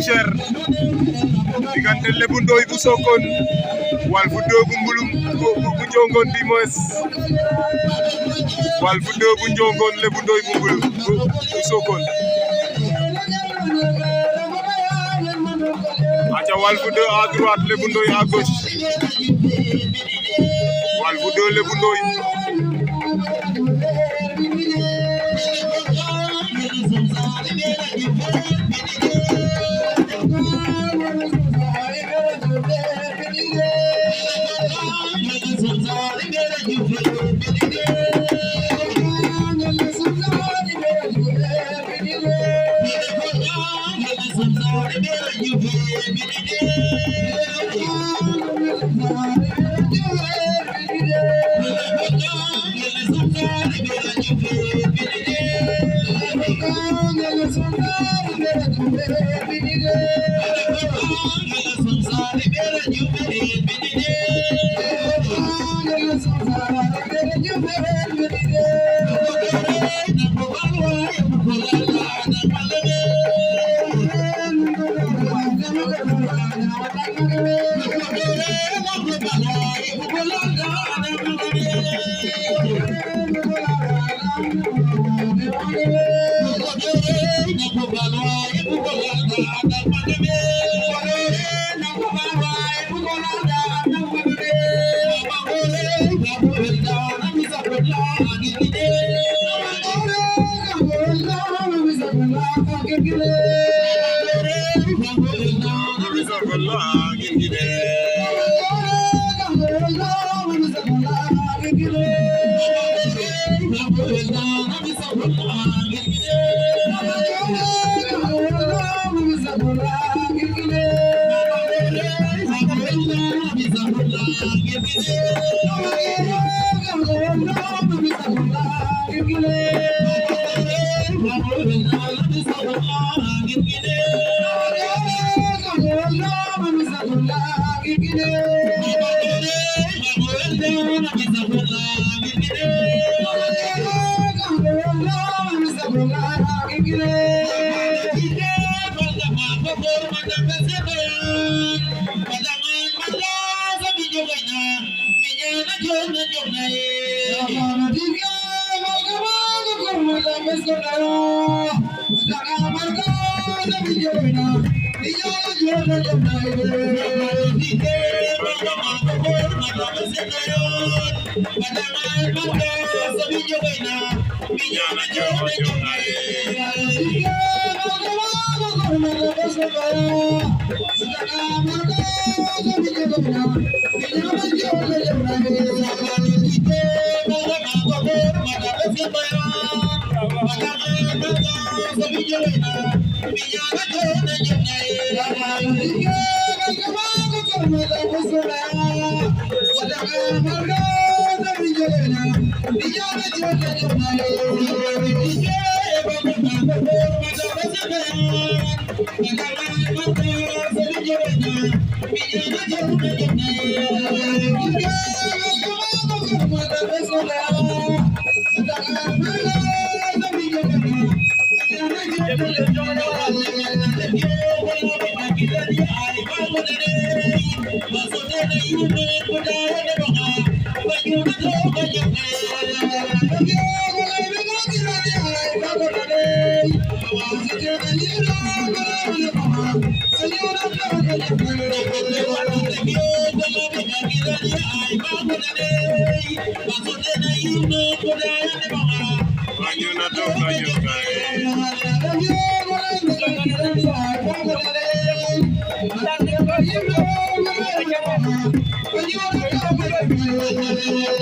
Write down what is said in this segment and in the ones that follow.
Boucher diggante Lebou Ndoye bu Sokone Walf 2 bu Mbulum bu Njongon bi moos Walf 2 bu Njongon Lebou Ndoye bu Mbulum bu Sokone aca Walf 2 à droite Lebou Ndoye à gauche Walf 2 Lebou Ndoye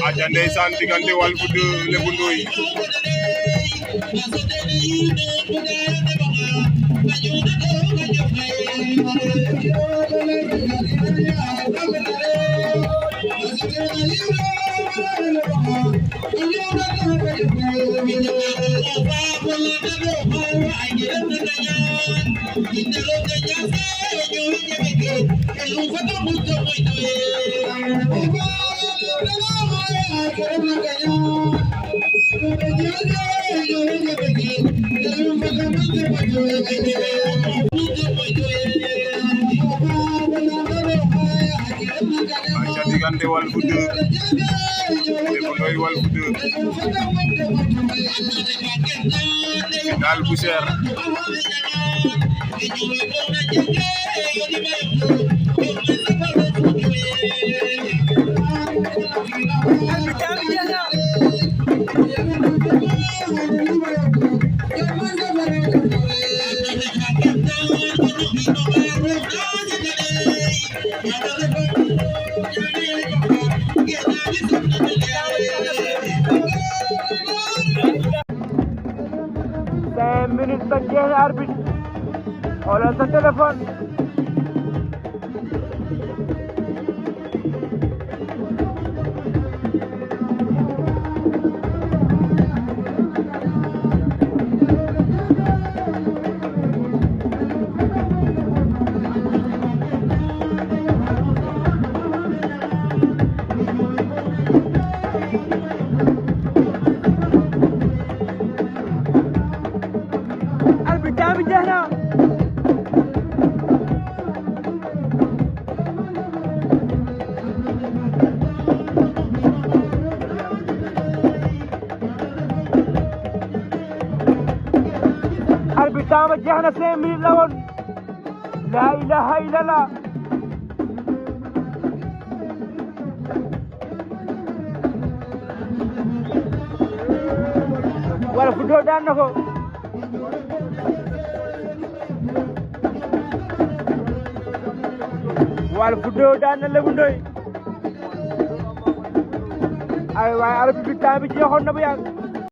aja ndeysaan diggante Walf 2 Lebou Ndoye Yo aca diggante Walf 2 Lébu Ndoy Walf 2 final bu seer minutes ba jeex arbitre xoolal sa téléphone bi jeex na arbitre temps ba jeex na 5 minutes la woon la ilaha illallah Walf 2 daan na ko Walf 2 daan na Lébu Ndoy ay waay arbitre bi temps bi jeexoon na bu yàgg